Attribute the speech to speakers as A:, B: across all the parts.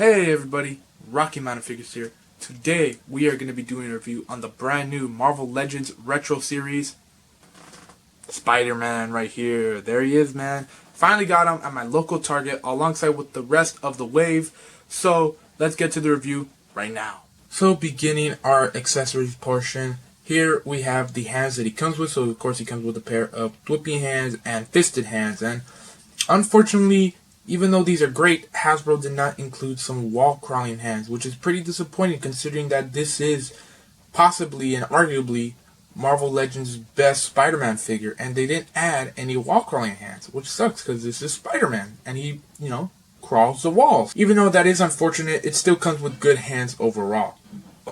A: Hey everybody, Rocky Mountain Figures here. Today we are going to be doing a review on the brand new Marvel Legends Retro Series. Spider-Man right here. There he is, man. Finally got him at my local Target alongside with the rest of the wave. So let's get to the review right now. So beginning our accessories portion, here we have the hands that he comes with. So of course he comes with a pair of whipping hands and fisted hands. And unfortunately, even though these are great, Hasbro did not include some wall-crawling hands, which is pretty disappointing considering that this is possibly and arguably Marvel Legends' best Spider-Man figure, and they didn't add any wall-crawling hands, which sucks because this is Spider-Man, and he, crawls the walls. Even though that is unfortunate, it still comes with good hands overall.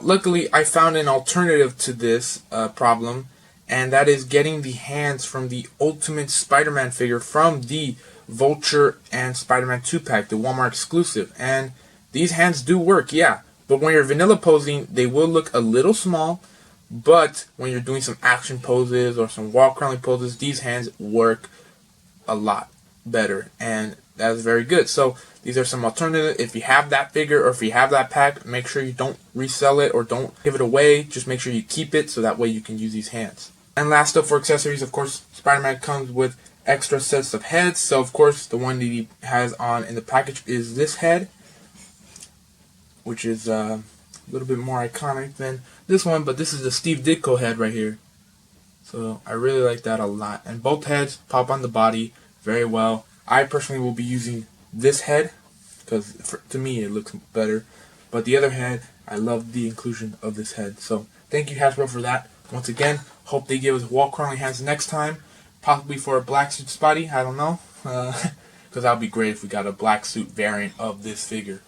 A: Luckily, I found an alternative to this problem, and that is getting the hands from the Ultimate Spider-Man figure from the Vulture and Spider-Man 2-pack, the Walmart exclusive. And these hands do work, yeah. But when you're vanilla posing, they will look a little small. But when you're doing some action poses or some wall crawling poses, these hands work a lot better. And that's very good. So these are some alternatives. If you have that figure or if you have that pack, make sure you don't resell it or don't give it away. Just make sure you keep it so that way you can use these hands. And last up for accessories, of course, Spider-Man comes with extra sets of heads. So of course the one that he has on in the package is this head, which is a little bit more iconic than this one, but this is the Steve Ditko head right here. So I really like that a lot, and both heads pop on the body very well. I personally will be using this head because to me it looks better, but the other head, I love the inclusion of this head. So thank you Hasbro for that. Once again, hope they give us wall crawling hands next time. Possibly for a black suit Spidey, I don't know. Because that would be great if we got a black suit variant of this figure.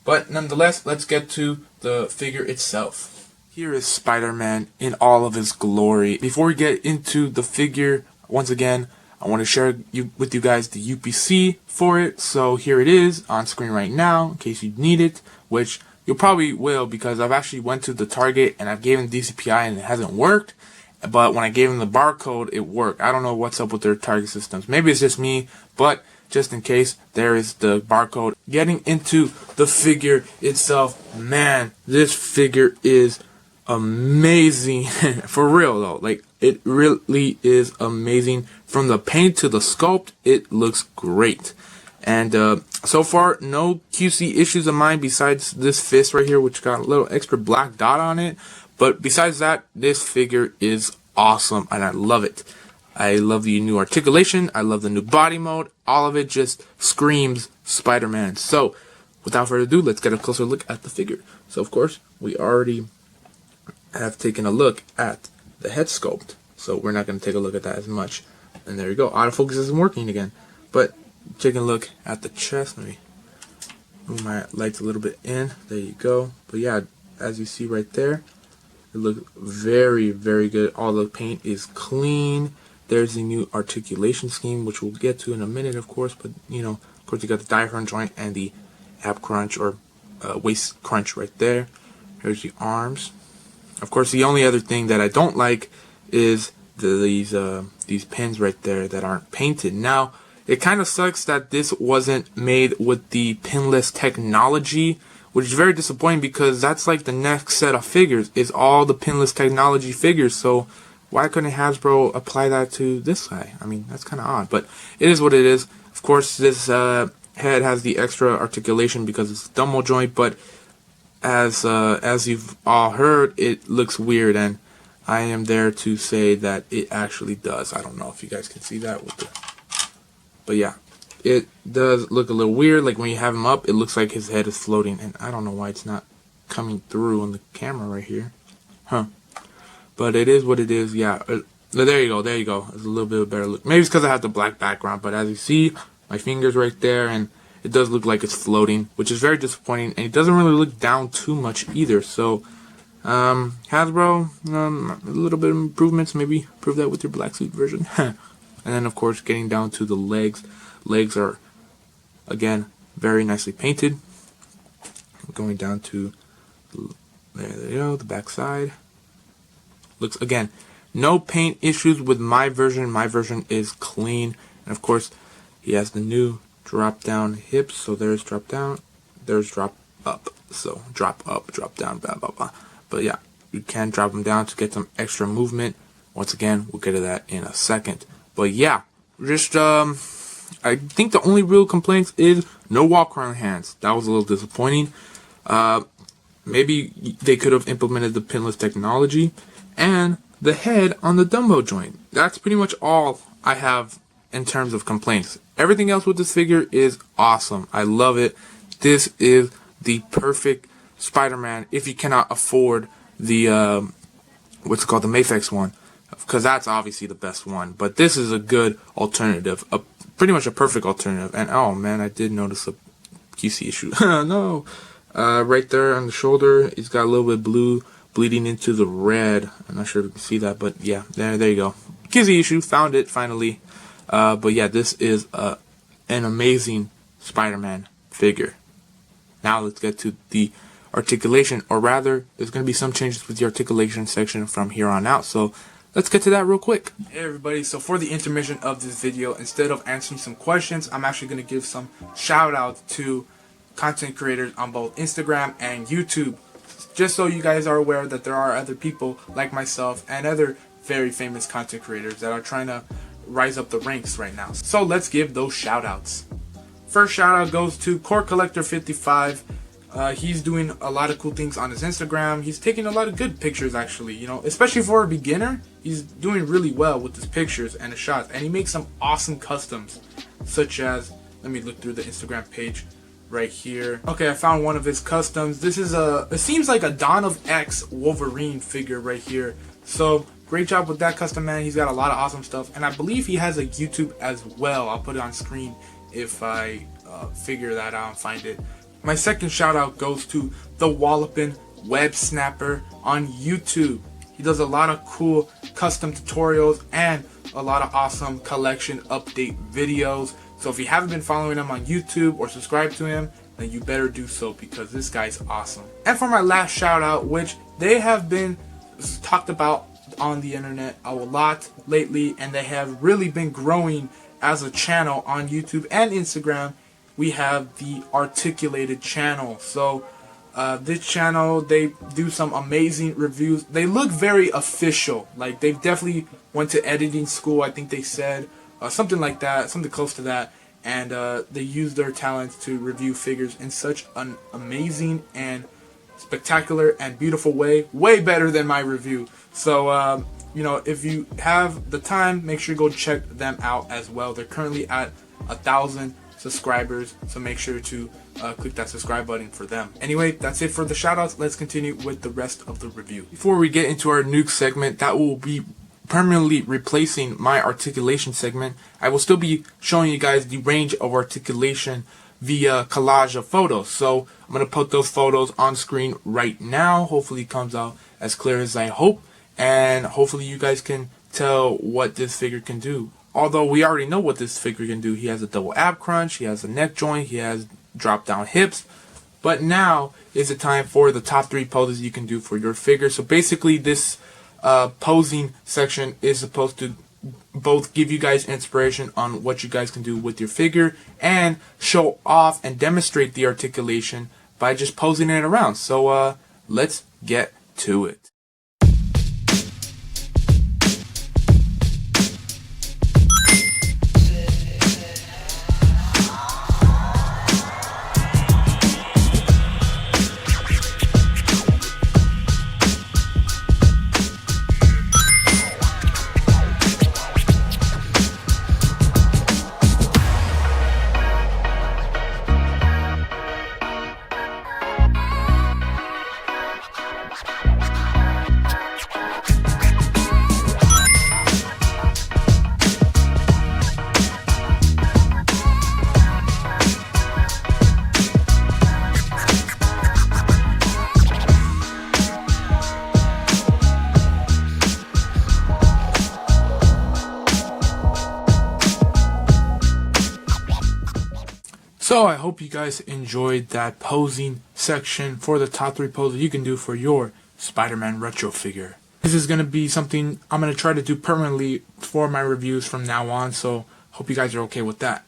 A: But nonetheless, let's get to the figure itself. Here is Spider-Man in all of his glory. Before we get into the figure, once again, I want to share with you guys the UPC for it. So here it is on screen right now, in case you need it, which you probably will because I've actually went to the Target and I've given DCPI and it hasn't worked. But when I gave them the barcode, it worked. I don't know what's up with their Target systems. Maybe it's just me, but just in case, there is the barcode. Getting into the figure itself, man, this figure is amazing. For real though, like it really is amazing. From the paint to the sculpt, it looks great. And so far, no QC issues of mine besides this fist right here, which got a little extra black dot on it. But besides that, this figure is awesome, and I love it. I love the new articulation. I love the new body mode. All of it just screams Spider-Man. So, without further ado, let's get a closer look at the figure. So, of course, we already have taken a look at the head sculpt. So, we're not going to take a look at that as much. And there you go. Autofocus isn't working again. But, taking a look at the chest. Let me move my lights a little bit in. There you go. But yeah, as you see right there, it looks very, very good. All the paint is clean. There's the new articulation scheme, which we'll get to in a minute, of course. But, of course, you got the diaphragm joint and the ab crunch or waist crunch right there. Here's the arms. Of course, the only other thing that I don't like is these pins right there that aren't painted. Now, it kind of sucks that this wasn't made with the pinless technology, which is very disappointing because that's like the next set of figures is all the pinless technology figures. So why couldn't Hasbro apply that to this guy? I mean, that's kind of odd, but it is what it is. Of course, this head has the extra articulation because it's a dumbbell joint, but as you've all heard, it looks weird, and I am there to say that it actually does. I don't know if you guys can see that with the, but yeah. It does look a little weird, like when you have him up, it looks like his head is floating, and I don't know why it's not coming through on the camera right here. But it is what it is, yeah. There you go, It's a little bit of a better look. Maybe it's because I have the black background, but as you see, my finger's right there, and it does look like it's floating, which is very disappointing, and it doesn't really look down too much either, so, Hasbro, a little bit of improvements, maybe prove that with your black suit version. And then, of course, getting down to the legs. Legs are, again, very nicely painted. Going down to, there you go, the back side. Looks, again, no paint issues with my version. My version is clean. And, of course, he has the new drop down hips. So there's drop down, there's drop up. So drop up, drop down, blah, blah, blah. But yeah, you can drop them down to get some extra movement. Once again, we'll get to that in a second. But yeah, just, I think the only real complaints is no walk around hands. That was a little disappointing. Maybe they could have implemented the pinless technology and the head on the dumbbell joint. That's pretty much all I have in terms of complaints. Everything else with this figure is awesome. I love it. This is the perfect Spider-Man if you cannot afford the, what's it called, the Mafex one. Because that's obviously the best one. But this is a good alternative. Pretty much a perfect alternative. And oh man, I did notice a QC issue. No. Right there on the shoulder, it's got a little bit of blue bleeding into the red. I'm not sure if you can see that, but yeah, there you go. QC issue, found it finally. But yeah, this is an amazing Spider-Man figure. Now let's get to the articulation, or rather, there's going to be some changes with the articulation section from here on out. So let's get to that real quick. Hey everybody, so for the intermission of this video, instead of answering some questions, I'm actually going to give some shout out to content creators on both Instagram and YouTube. Just so you guys are aware that there are other people like myself and other very famous content creators that are trying to rise up the ranks right now. So let's give those shout outs. First shout out goes to Core Collector 55. He's doing a lot of cool things on his Instagram. He's taking a lot of good pictures actually, you know, especially for a beginner. He's doing really well with his pictures and his shots, and he makes some awesome customs, such as, let me look through the Instagram page right here. Okay, I found one of his customs. This is it seems like a Dawn of X Wolverine figure right here. So great job with that custom, man. He's got a lot of awesome stuff, and I believe he has a YouTube as well. I'll put it on screen if I figure that out and find it. My second shout out goes to the Wallopin Websnapper on YouTube. He does a lot of cool custom tutorials and a lot of awesome collection update videos. So if you haven't been following him on YouTube or subscribed to him, then you better do so, because this guy's awesome. And for my last shout out, which they have been talked about on the internet a lot lately, and they have really been growing as a channel on YouTube and Instagram, we have the Articulated channel. So this channel, they do some amazing reviews. They look very official, like they've definitely went to editing school, I think they said, something like that, something close to that, and they use their talents to review figures in such an amazing and spectacular and beautiful way better than my review. So you know, if you have the time, make sure you go check them out as well. They're currently at 1,000 subscribers, so make sure to click that subscribe button for them. Anyway, that's it for the shoutouts. Let's continue with the rest of the review. Before we get into our nuke segment, that will be permanently replacing my articulation segment. I will still be showing you guys the range of articulation via collage of photos. So I'm going to put those photos on screen right now. Hopefully it comes out as clear as I hope, and hopefully you guys can tell what this figure can do. Although we already know what this figure can do. He has a double ab crunch, he has a neck joint, he has drop down hips. But now is the time for the top 3 poses you can do for your figure. So basically this posing section is supposed to both give you guys inspiration on what you guys can do with your figure and show off and demonstrate the articulation by just posing it around. So let's get to it. So I hope you guys enjoyed that posing section for the top 3 poses you can do for your Spider-Man retro figure. This is going to be something I'm going to try to do permanently for my reviews from now on, so hope you guys are okay with that.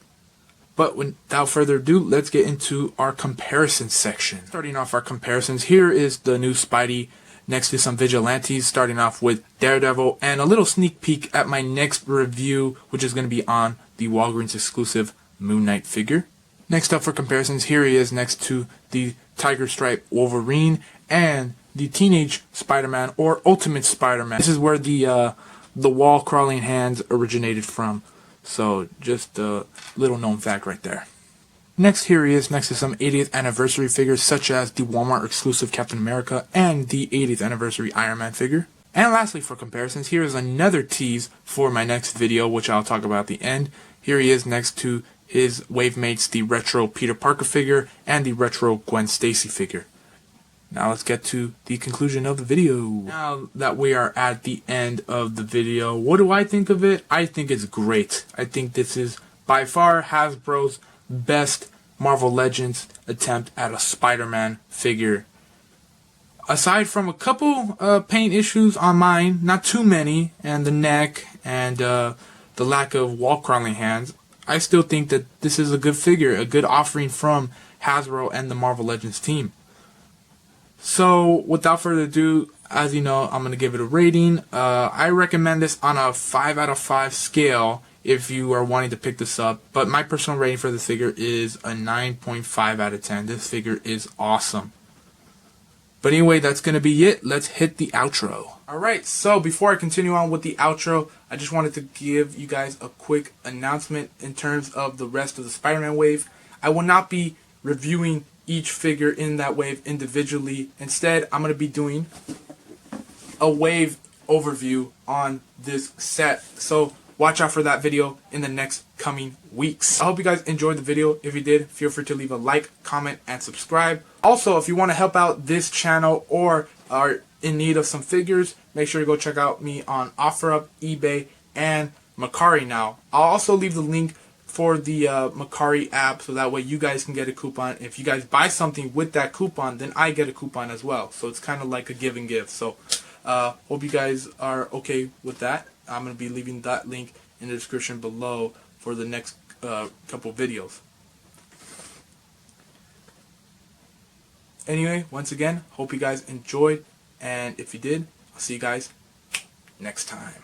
A: But without further ado, let's get into our comparison section. Starting off our comparisons, here is the new Spidey next to some Vigilantes, starting off with Daredevil, and a little sneak peek at my next review, which is going to be on the Walgreens exclusive Moon Knight figure. Next up for comparisons, here he is next to the Tiger Stripe Wolverine and the Teenage Spider-Man or Ultimate Spider-Man. This is where the wall crawling hands originated from. So just a little known fact right there. Next, here he is next to some 80th anniversary figures such as the Walmart exclusive Captain America and the 80th anniversary Iron Man figure. And lastly, for comparisons, here is another tease for my next video, which I'll talk about at the end. Here he is next to his wave mates, the retro Peter Parker figure and the retro Gwen Stacy figure. Now let's get to the conclusion of the video. Now that we are at the end of the video, what do I think of it? I think it's great. I think this is by far Hasbro's best Marvel Legends attempt at a Spider-Man figure. Aside from a couple paint issues on mine, not too many, and the neck and the lack of wall crawling hands, I still think that this is a good figure, a good offering from Hasbro and the Marvel Legends team. So, without further ado, as you know, I'm going to give it a rating. I recommend this on a 5 out of 5 scale if you are wanting to pick this up. But my personal rating for this figure is a 9.5 out of 10. This figure is awesome. But anyway, that's going to be it. Let's hit the outro. Alright, so before I continue on with the outro, I just wanted to give you guys a quick announcement in terms of the rest of the Spider-Man wave. I will not be reviewing each figure in that wave individually. Instead, I'm going to be doing a wave overview on this set. So watch out for that video in the next coming weeks. I hope you guys enjoyed the video. If you did, feel free to leave a like, comment, and subscribe. Also, if you want to help out this channel or are in need of some figures, make sure to go check out me on OfferUp, eBay, and Mercari now. I'll also leave the link for the Mercari app so that way you guys can get a coupon. If you guys buy something with that coupon, then I get a coupon as well. So it's kind of like a give and give. So hope you guys are okay with that. I'm going to be leaving that link in the description below for the next couple videos. Anyway, once again, hope you guys enjoyed. And if you did, I'll see you guys next time.